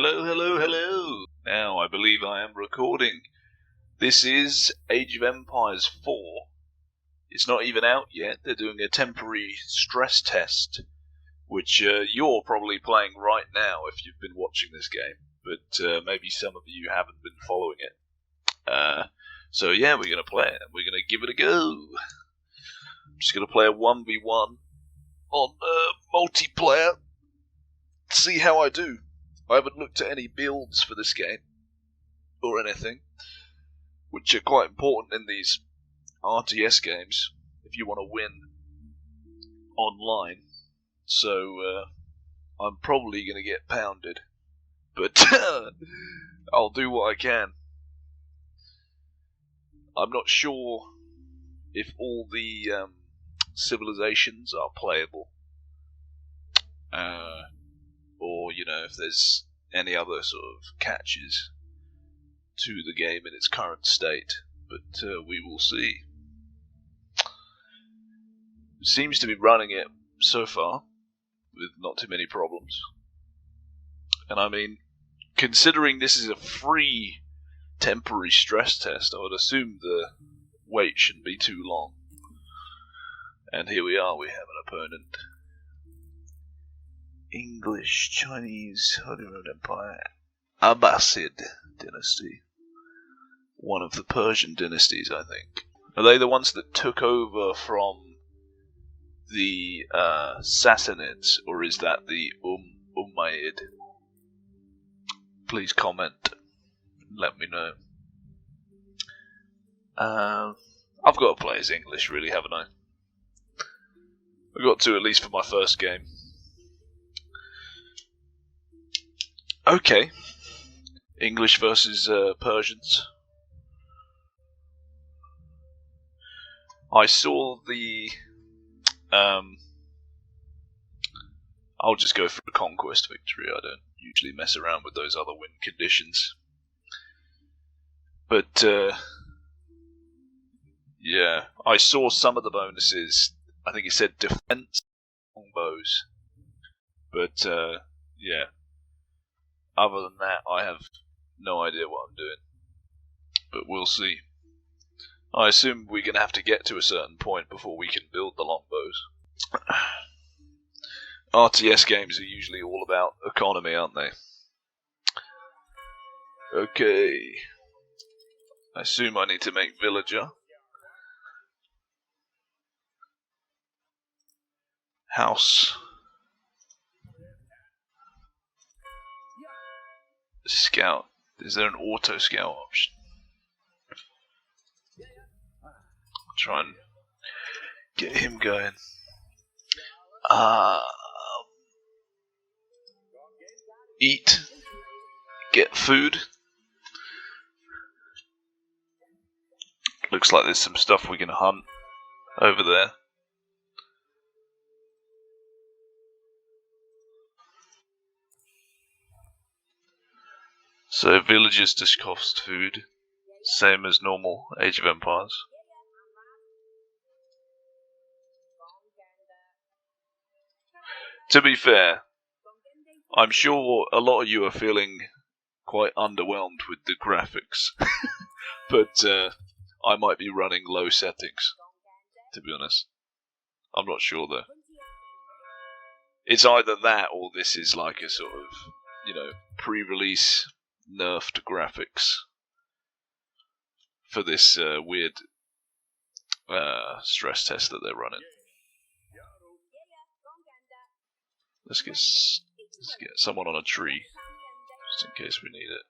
Hello, hello, hello. Now I believe I am recording. This is Age of Empires 4. It's not even out yet. They're doing a temporary stress test, which you're probably playing right now if you've been watching this game, but maybe some of you haven't been following it. So yeah, we're going to play it, and we're going to give it a go. I'm just going to play a 1v1 on multiplayer, see how I do. I haven't looked at any builds for this game, or anything, which are quite important in these RTS games, if you want to win online. So, I'm probably going to get pounded, but I'll do what I can. I'm not sure if all the civilizations are playable, or, you know, if there's any other sort of catches to the game in its current state, but we will see. It seems to be running it so far with not too many problems. And I mean, considering this is a free temporary stress test, I would assume the wait shouldn't be too long. And here we are, we have an opponent. English, Chinese, Holy Roman Empire, Abbasid dynasty. One of the Persian dynasties, I think. Are they the ones that took over from the Sassanids, or is that the Umayyad? Please comment. Let me know. I've got to play as English, really, haven't I? I've got to, at least for my first game. Okay. English versus Persians. I saw the... I'll just go for a conquest victory. I don't usually mess around with those other win conditions. But, yeah. I saw some of the bonuses. I think it said defense longbows. But, yeah. Other than that, I have no idea what I'm doing. But we'll see. I assume we're going to have to get to a certain point before we can build the longbows. RTS games are usually all about economy, aren't they? Okay. I assume I need to make villager. House. Scout. Is there an auto scout option? I'll try and get him going. Eat. Get food. Looks like there's some stuff we can hunt over there. So villagers just cost food, same as normal Age of Empires. To be fair, I'm sure a lot of you are feeling quite underwhelmed with the graphics, but I might be running low settings, to be honest. I'm not sure though. It's either that or this is like a sort of, you know, pre-release nerfed graphics for this weird stress test that they're running. Let's get someone on a tree, just in case we need it.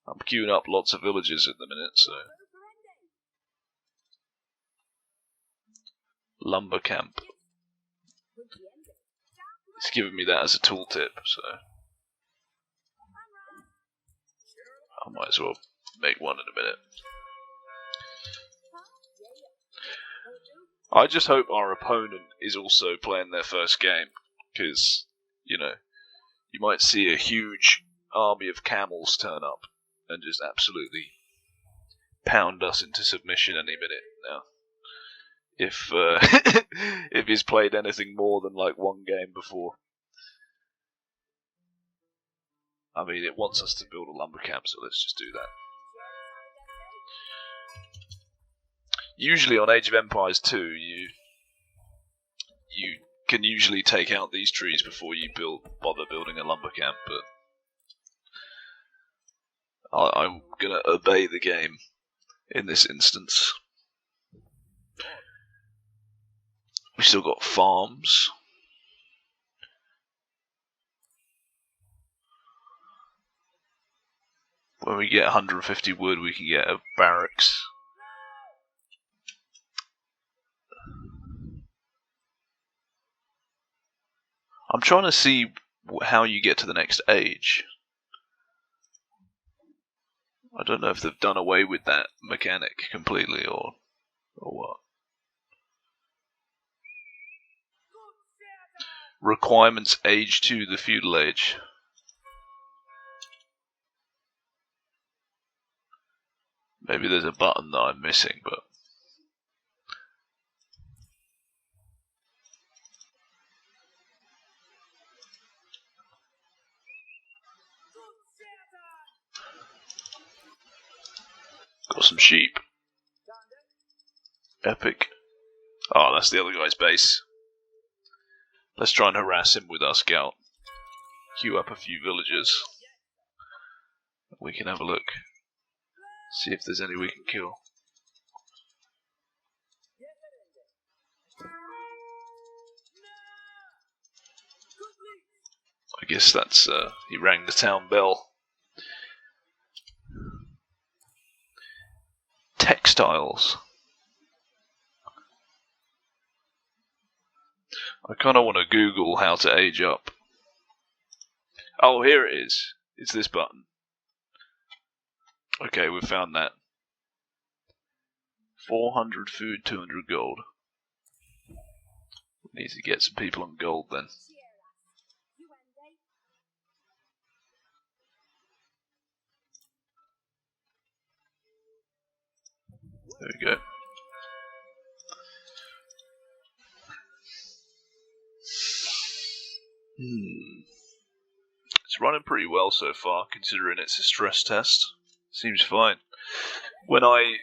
I'm queuing up lots of villages at the minute, so... Lumber camp. It's giving me that as a tooltip, so... I might as well make one in a minute. I just hope our opponent is also playing their first game, because, you know, you might see a huge army of camels turn up and just absolutely pound us into submission any minute now. If he's played anything more than like one game before. I mean, it wants us to build a lumber camp, so let's just do that. Usually on Age of Empires 2, you can usually take out these trees before you bother building a lumber camp, but I'm going to obey the game in this instance. We still got farms. When we get 150 wood, we can get a barracks. I'm trying to see how you get to the next age. I don't know if they've done away with that mechanic completely or what. Requirements age to the feudal age. Maybe there's a button that I'm missing, but... Got some sheep. Epic. Oh, that's the other guy's base. Let's try and harass him with our scout. Queue up a few villagers. We can have a look. See if there's any we can kill. I guess that's, he rang the town bell. Textiles. I kind of want to Google how to age up. Oh, here it is. It's this button. Okay, we've found that. 400 food, 200 gold. We need to get some people on gold then. There we go. It's running pretty well so far, considering it's a stress test. Seems fine. When I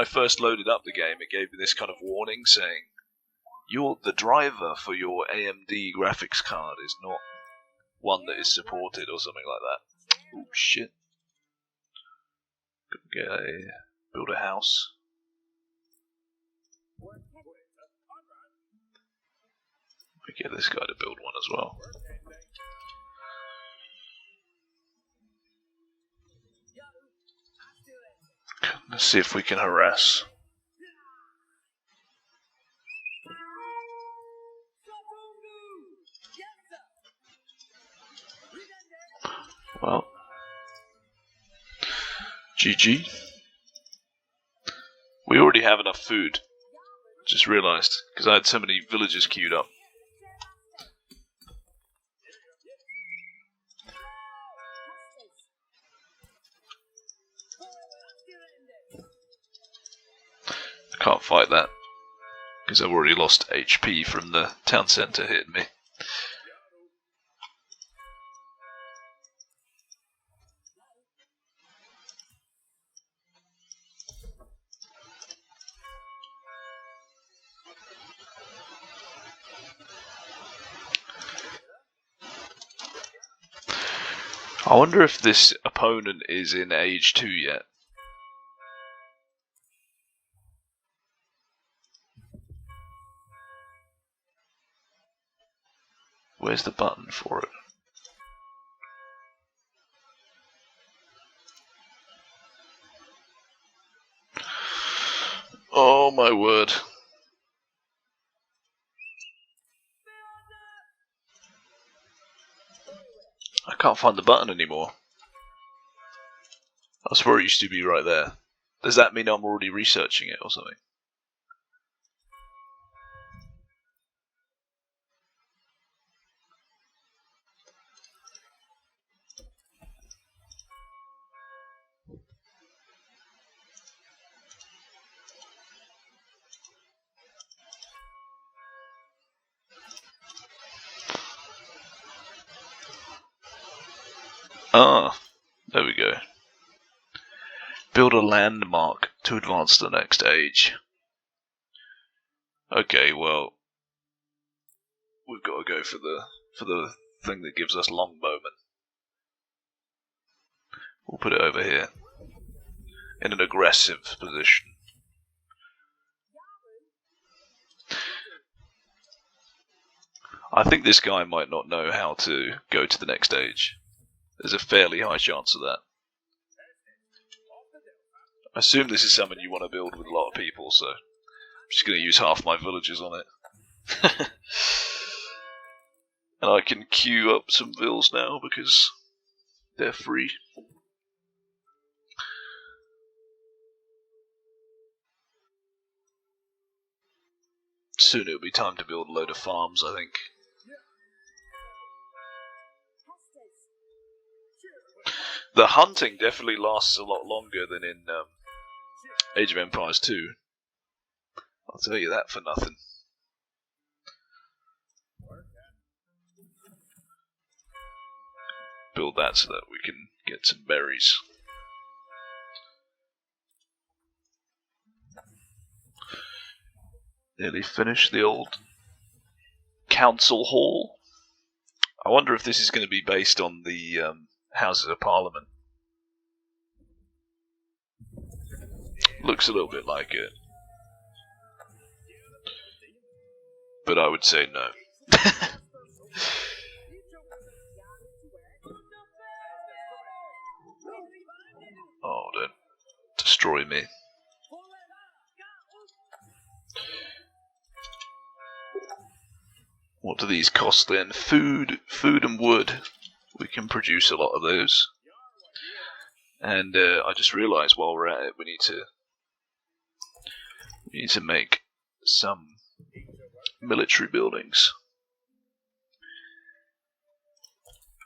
first loaded up the game, it gave me this kind of warning saying, the driver for your AMD graphics card is not one that is supported or something like that. Oh shit. Build a house. We get this guy to build one as well. Let's see if we can harass. Well, GG. We already have enough food. Just realised, because I had so many villagers queued up. I can't fight that, because I've already lost HP from the town centre hitting me. I wonder if this opponent is in age 2 yet. Where's the button for it? Oh my word. I can't find the button anymore. I swear it used to be right there. Does that mean I'm already researching it or something? Ah, there we go. Build a landmark to advance to the next age. Okay, well, we've got to go for the thing that gives us longbowmen. We'll put it over here in an aggressive position. I think this guy might not know how to go to the next stage. There's a fairly high chance of that. I assume this is something you want to build with a lot of people, so I'm just going to use half my villagers on it. And I can queue up some vills now because they're free. Soon it'll be time to build a load of farms, I think. The hunting definitely lasts a lot longer than in Age of Empires 2. I'll tell you that for nothing. Build that so that we can get some berries. Nearly finished the old council hall. I wonder if this is going to be based on the Houses of Parliament. Looks a little bit like it. But I would say no. Oh, don't destroy me. What do these cost then? Food and wood. We can produce a lot of those. And I just realised while we're at it, we need to make some military buildings.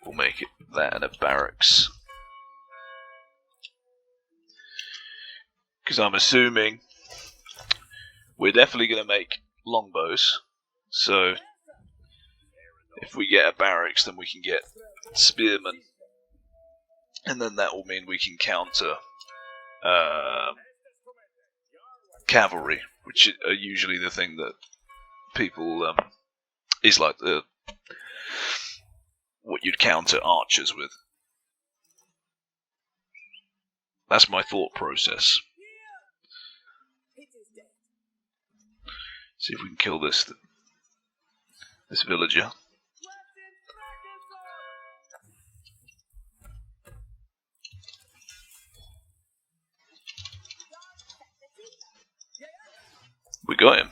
We'll make it that and a barracks. Because I'm assuming we're definitely going to make longbows. So if we get a barracks, then we can get spearmen. And then that will mean we can counter cavalry, which are usually the thing that people is like what you'd counter archers with. That's my thought process. See if we can kill this villager. We got him.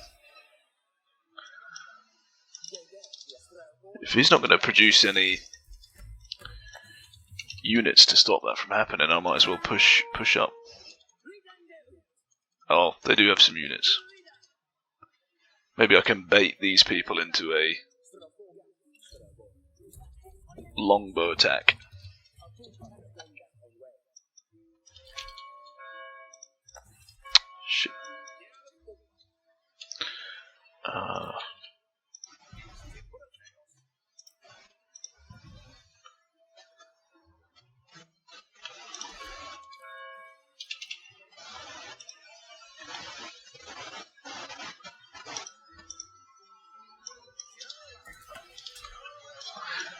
If he's not going to produce any units to stop that from happening, I might as well push up. Oh, they do have some units. Maybe I can bait these people into a longbow attack. Shit.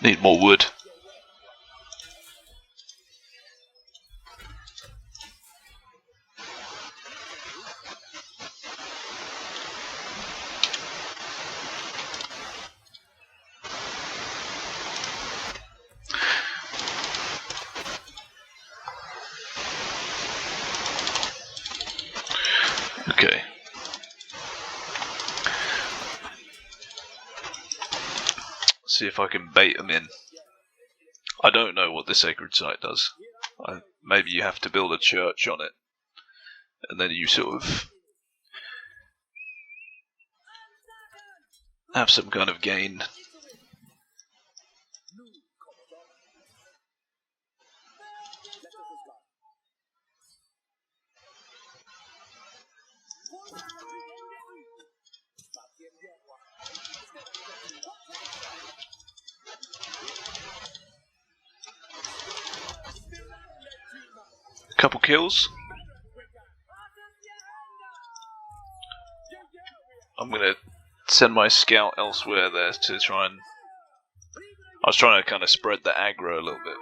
Need more wood. Okay. See if I can bait them in. I don't know what the sacred site does. Maybe you have to build a church on it, and then you sort of have some kind of gain. Couple kills. I'm gonna send my scout elsewhere there to try and... I was trying to kind of spread the aggro a little bit.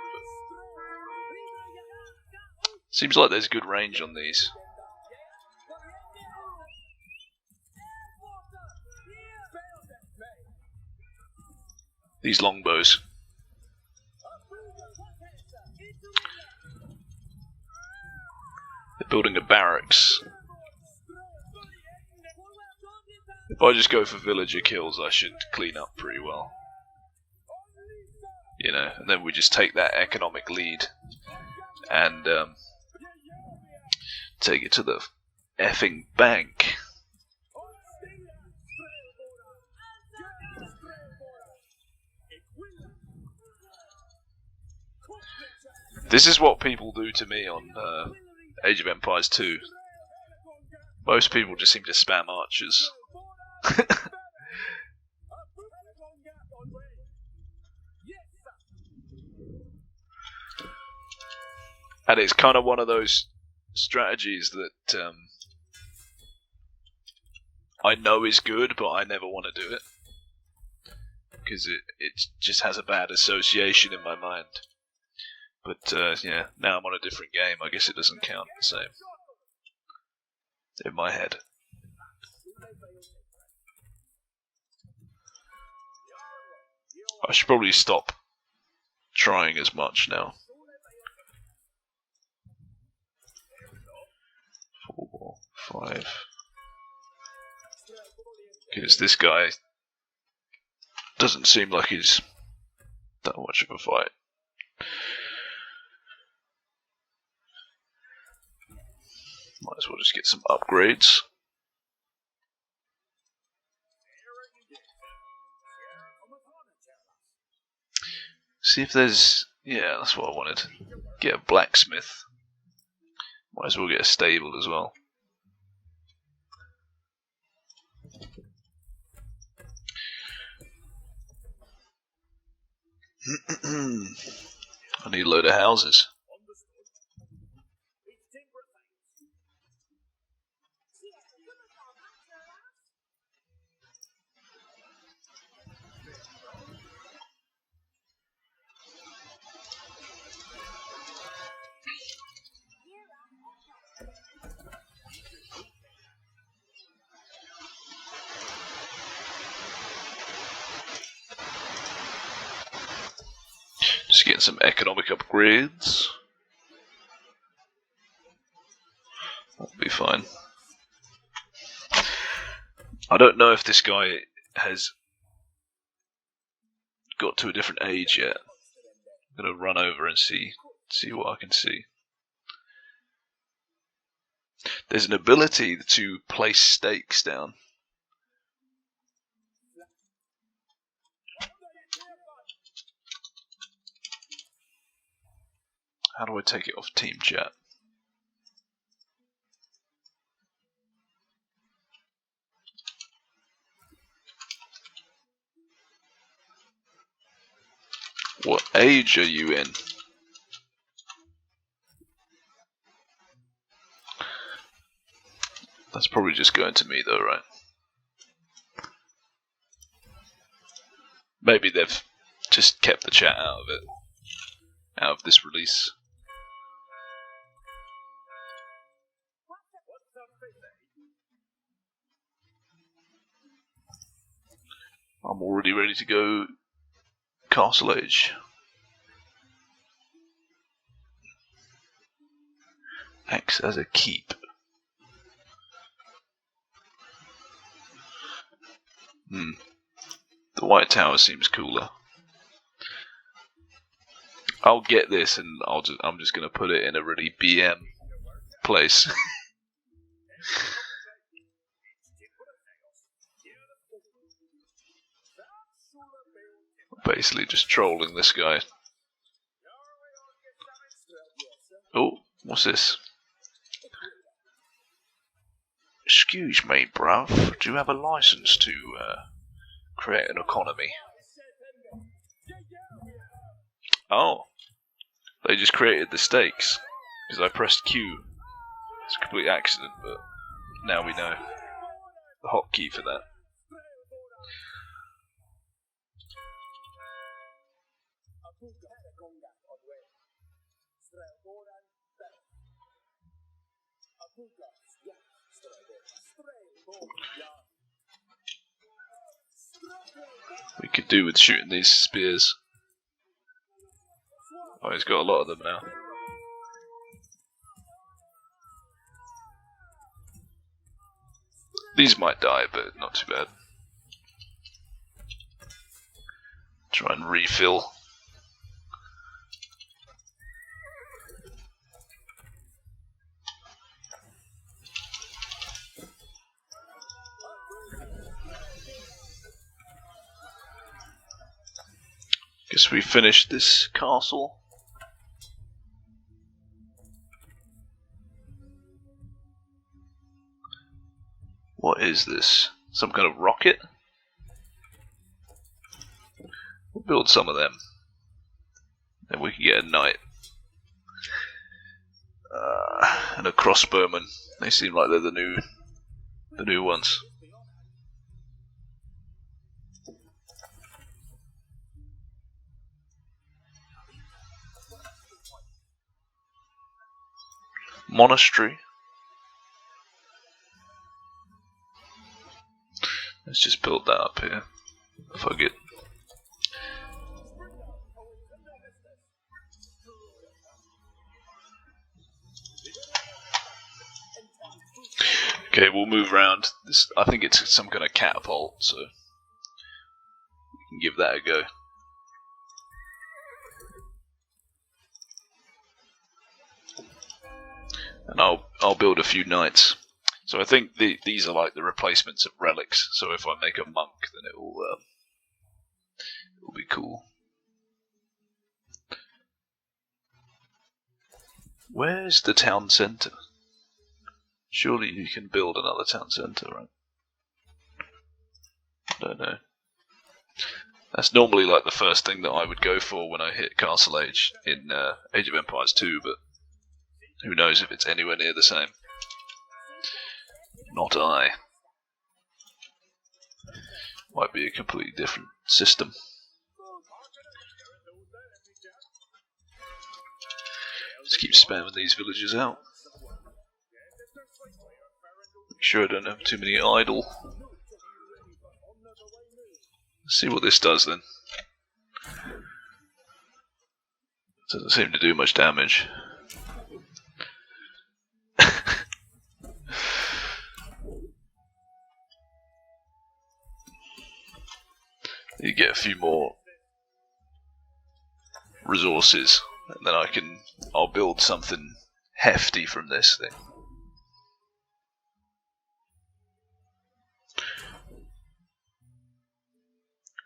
But seems like there's good range on these. These longbows. They're building a barracks. If I just go for villager kills, I should clean up pretty well. You know, and then we just take that economic lead and take it to the effing bank. This is what people do to me on Age of Empires 2. Most people just seem to spam archers. And it's kind of one of those strategies that I know is good, but I never want to do it. Because it just has a bad association in my mind. But yeah, now I'm on a different game. I guess it doesn't count the same in my head. I should probably stop trying as much now. 4, 5. Because this guy doesn't seem like he's that much of a fight. Might as well just get some upgrades. See if there's... yeah, that's what I wanted. Get a blacksmith. Might as well get a stable as well. I need a load of houses. Just getting some economic upgrades. That'll be fine. I don't know if this guy has got to a different age yet. I'm gonna run over and see what I can see. There's an ability to place stakes down. How do I take it off team chat? What age are you in? That's probably just going to me though, right? Maybe they've just kept the chat out of it. Out of this release. I'm already ready to go Castle Age. Acts as a keep. The White Tower seems cooler. I'll get this and I'm just gonna put it in a really BM place. Basically just trolling this guy. Oh, what's this? Excuse me, bruv. Do you have a license to create an economy? Oh, they just created the stakes. because I pressed Q. It's a complete accident, but now we know the hotkey for that. We could do with shooting these spears. Oh, he's got a lot of them now. These might die, but not too bad. Try and refill. Guess we finished this castle. What is this? Some kind of rocket? We'll build some of them. Then we can get a knight. And a crossbowman. They seem like they're the new ones. Monastery. Let's just build that up here. Fuck it. Okay, we'll move around. This, I think it's some kind of catapult, so we can give that a go. And I'll build a few knights. So I think these are like the replacements of relics. So if I make a monk, then it'll be cool. Where's the town centre? Surely you can build another town centre, right? I don't know. That's normally like the first thing that I would go for when I hit Castle Age in Age of Empires 2, but who knows if it's anywhere near the same. Not I. Might be a completely different system. Just keep spamming these villagers out. Make sure I don't have too many idle. Let's see what this does then. Doesn't seem to do much damage. You get a few more resources, and then I'll build something hefty from this thing.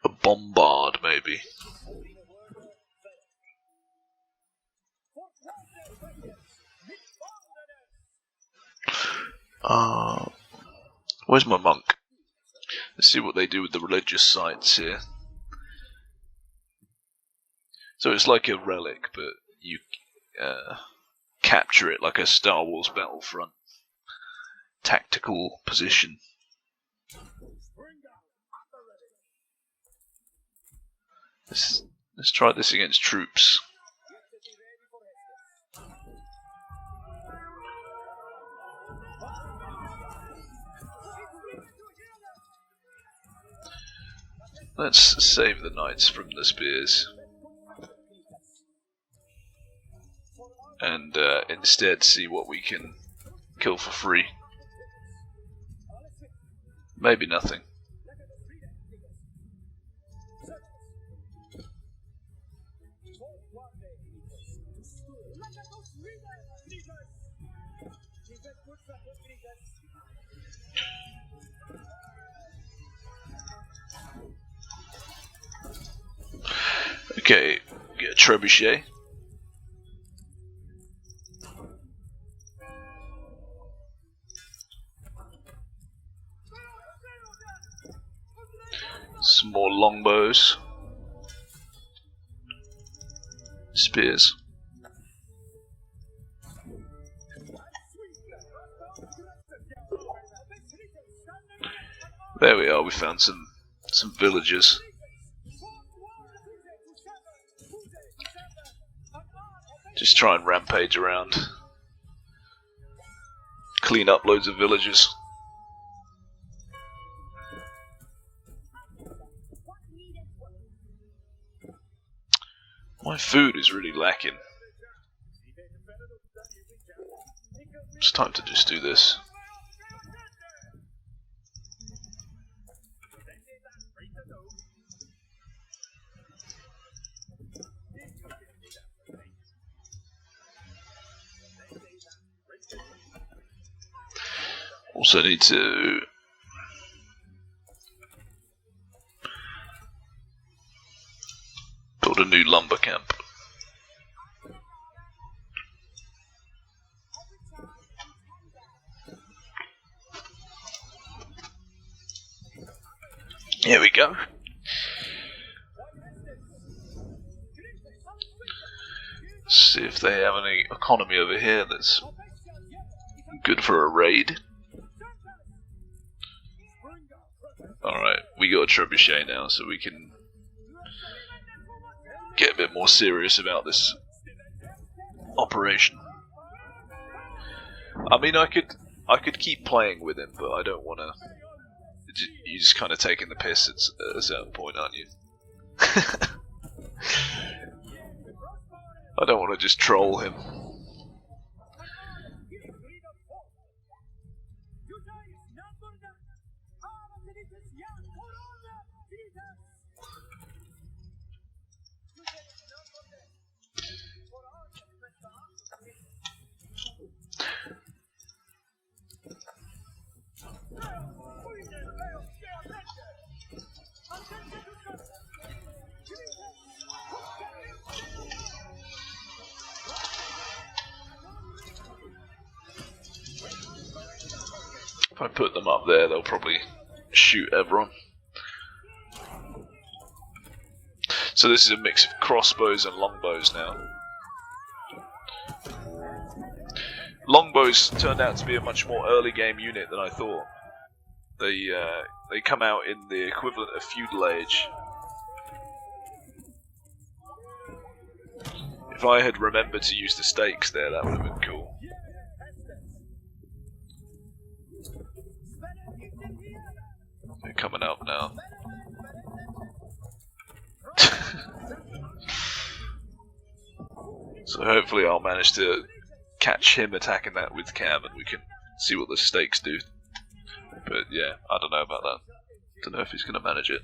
A bombard, maybe. Where's my monk? Let's see what they do with the religious sites here. So it's like a relic, but you capture it like a Star Wars Battlefront tactical position. Let's try this against troops. Let's save the knights from the spears. And instead see what we can kill for free. Maybe nothing. Okay, get a trebuchet. Some more longbows. There we are, we found some villagers. Just try and rampage around. Clean up loads of villagers. My food is really lacking. It's time to just do this. Also need to build a new lumber camp. Here we go. See if they have any economy over here that's good for a raid. Alright, we got a trebuchet now, so we can get a bit more serious about this operation. I mean, I could keep playing with him, but I don't want to. You're just kind of taking the piss at a certain point, aren't you? I don't want to just troll him. If I put them up there, they'll probably shoot everyone. So this is a mix of crossbows and longbows now. Longbows turned out to be a much more early game unit than I thought. They come out in the equivalent of feudal age. If I had remembered to use the stakes there, that would have been cool. They're coming up now. So hopefully I'll manage to catch him attacking that with Cam and we can see what the stakes do. But yeah, I don't know about that. Don't know if he's going to manage it.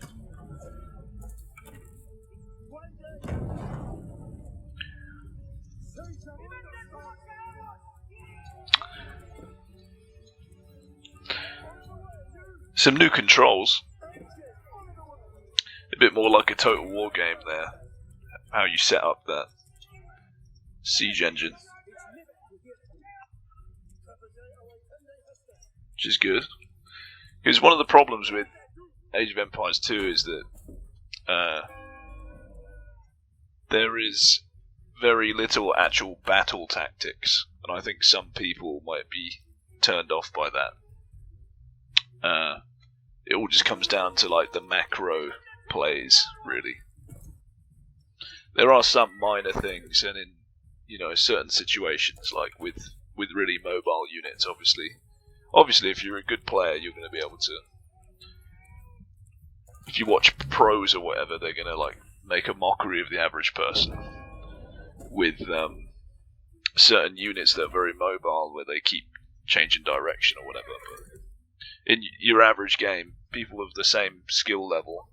Some new controls. A bit more like a Total War game there. How you set up that siege engine. Which is good. Because one of the problems with Age of Empires 2 is that there is very little actual battle tactics. And I think some people might be turned off by that. It all just comes down to like the macro plays, really. There are some minor things, and in certain situations, like with really mobile units, obviously, if you're a good player, you're going to be able to. If you watch pros or whatever, they're going to like make a mockery of the average person with certain units that are very mobile, where they keep changing direction or whatever. But in your average game, people of the same skill level,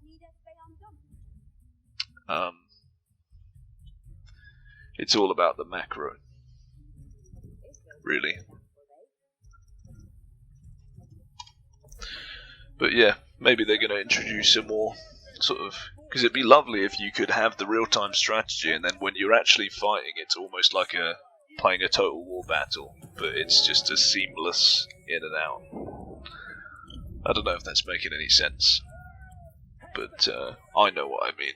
it's all about the macro, really. But yeah, maybe they're going to introduce some more sort of... Because it'd be lovely if you could have the real-time strategy, and then when you're actually fighting, it's almost like playing a Total War battle, but it's just a seamless in and out. I don't know if that's making any sense, but I know what I mean.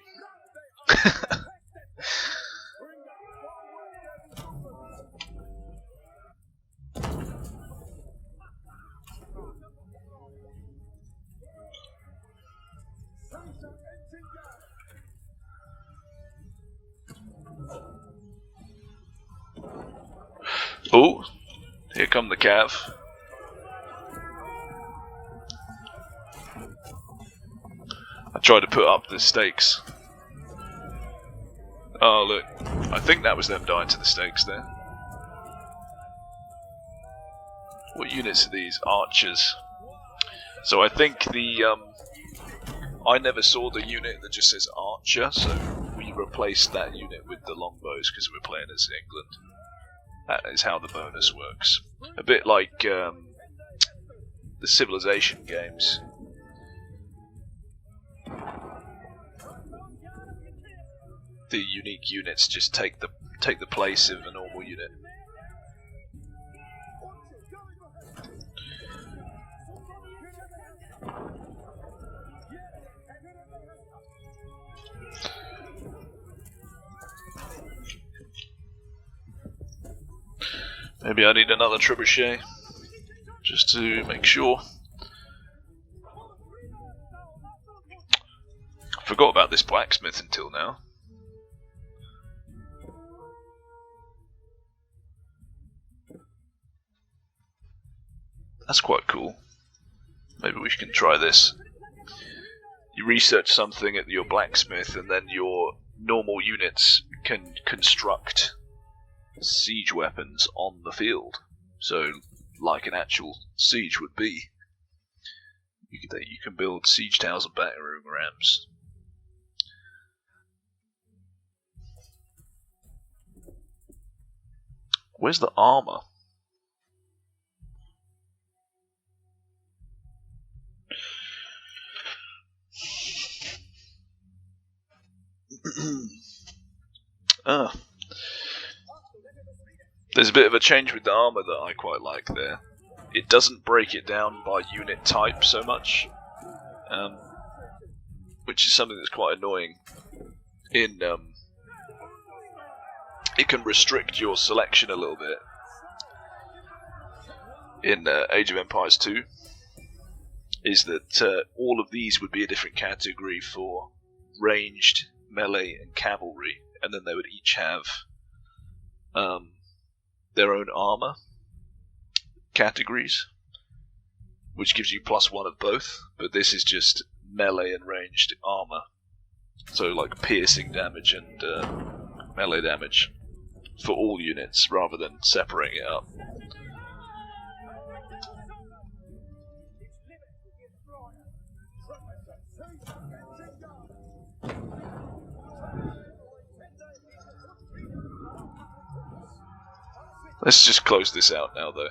Oh, here come the cav. I tried to put up the stakes. Oh look, I think that was them dying to the stakes there. What units are these? Archers. So I think I never saw the unit that just says archer, so we replaced that unit with the longbows because we're playing as England. That is how the bonus works. A bit like the Civilization games. The unique units just take the place of a normal unit. Maybe I need another trebuchet, just to make sure. I forgot about this blacksmith until now. That's quite cool. Maybe we can try this. You research something at your blacksmith, and then your normal units can construct siege weapons on the field. So, like an actual siege would be. You can build siege towers and battering rams. Where's the armor? There's a bit of a change with the armor that I quite like there. It doesn't break it down by unit type so much, which is something that's quite annoying. It can restrict your selection a little bit in Age of Empires 2. Is that all of these would be a different category for ranged, melee, and cavalry, and then they would each have their own armor categories, which gives you +1 of both, but this is just melee and ranged armor. So like piercing damage and melee damage for all units, rather than separating it up. Let's just close this out now, though.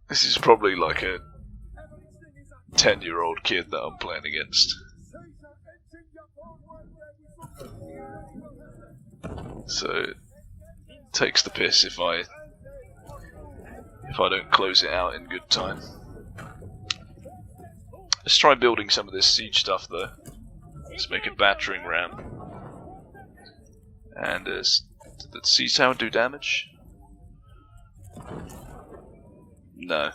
This is probably like a 10-year-old kid that I'm playing against. So it takes the piss if I don't close it out in good time. Let's try building some of this siege stuff though. Let's make a battering ram. And did the siege tower do damage? No.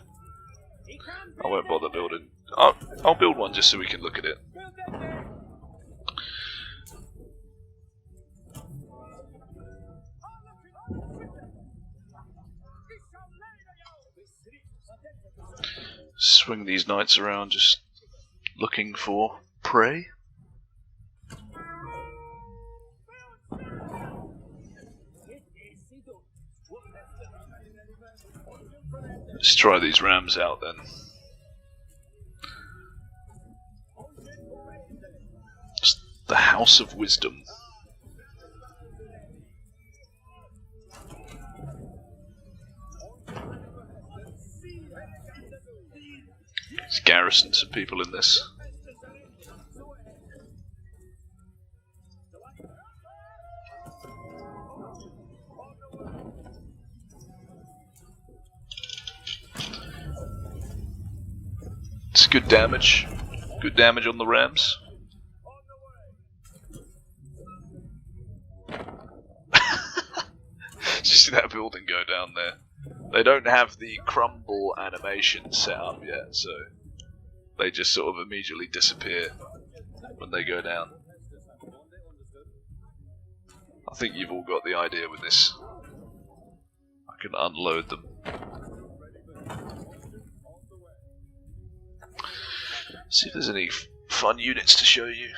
I won't bother building. I'll build one just so we can look at it. Swing these knights around, just looking for prey. Let's try these rams out then. It's the House of Wisdom. Let's garrison some people in this. It's good damage. Good damage on the rams. Did you see that building go down there? They don't have the crumble animation set up yet, so they just sort of immediately disappear. when they go down. I think you've all got the idea with this. I can unload them. See if there's any fun units to show you.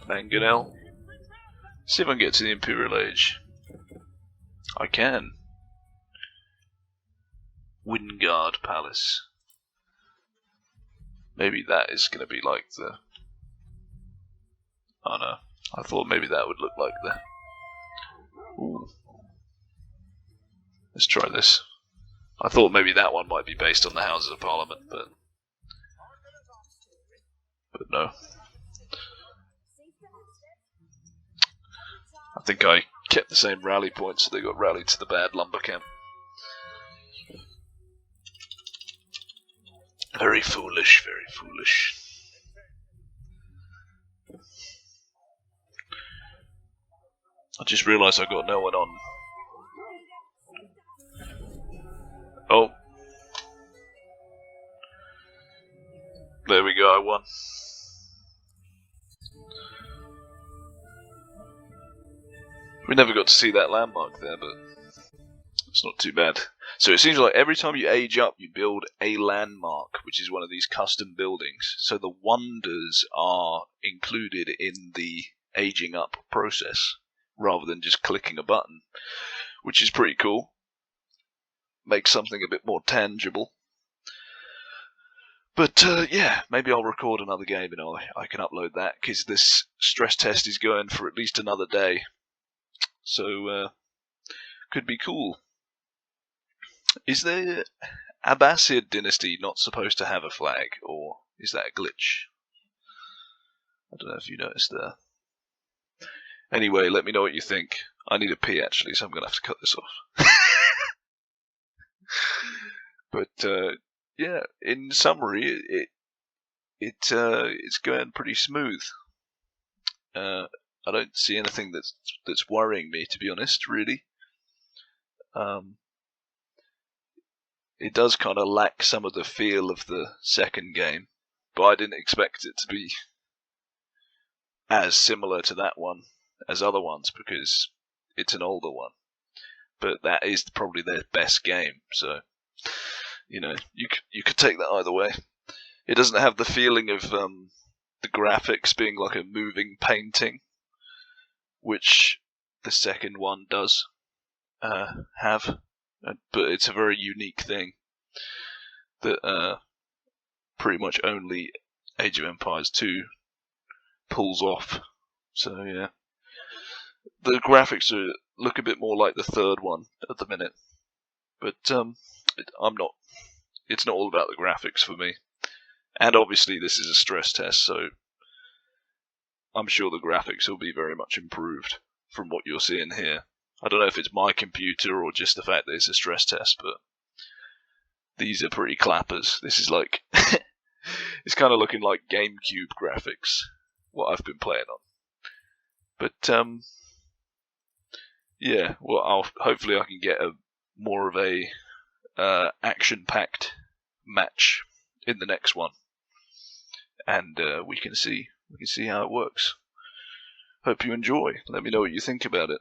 Mangonel. See if I can get to the Imperial Age. I can. Wingard Palace. Maybe that is going to be like the... Oh no. I thought maybe that would look like the... Ooh. Let's try this. I thought maybe that one might be based on the Houses of Parliament, but no. I think I kept the same rally points, so they got rallied to the bad lumber camp. Very foolish, very foolish. I just realised I got no one on. Oh. There we go, I won. We never got to see that landmark there, but it's not too bad. So it seems like every time you age up, you build a landmark, which is one of these custom buildings. So the wonders are included in the aging up process, rather than just clicking a button, which is pretty cool. Makes something a bit more tangible. But yeah, maybe I'll record another game and I can upload that, because this stress test is going for at least another day. So, could be cool. Is the Abbasid dynasty not supposed to have a flag, or is that a glitch? I don't know if you noticed there. Anyway, let me know what you think. I need a pee actually, so I'm going to have to cut this off. But yeah, in summary, it's going pretty smooth. I don't see anything that's worrying me, to be honest, really. It does kind of lack some of the feel of the second game, but I didn't expect it to be as similar to that one as other ones, because it's an older one. But that is probably their best game, so you know, you could take that either way. It doesn't have the feeling of the graphics being like a moving painting, which the second one does have, but it's a very unique thing that pretty much only Age of Empires 2 pulls off. So yeah, the graphics look a bit more like the third one at the minute, but it's not all about the graphics for me. And obviously this is a stress test, so I'm sure the graphics will be very much improved from what you're seeing here. I don't know if it's my computer or just the fact that it's a stress test, but these are pretty clappers. This is like, it's kind of looking like GameCube graphics, what I've been playing on. But yeah, well, hopefully I can get more of a action-packed match in the next one, and we can see how it works. Hope you enjoy. Let me know what you think about it.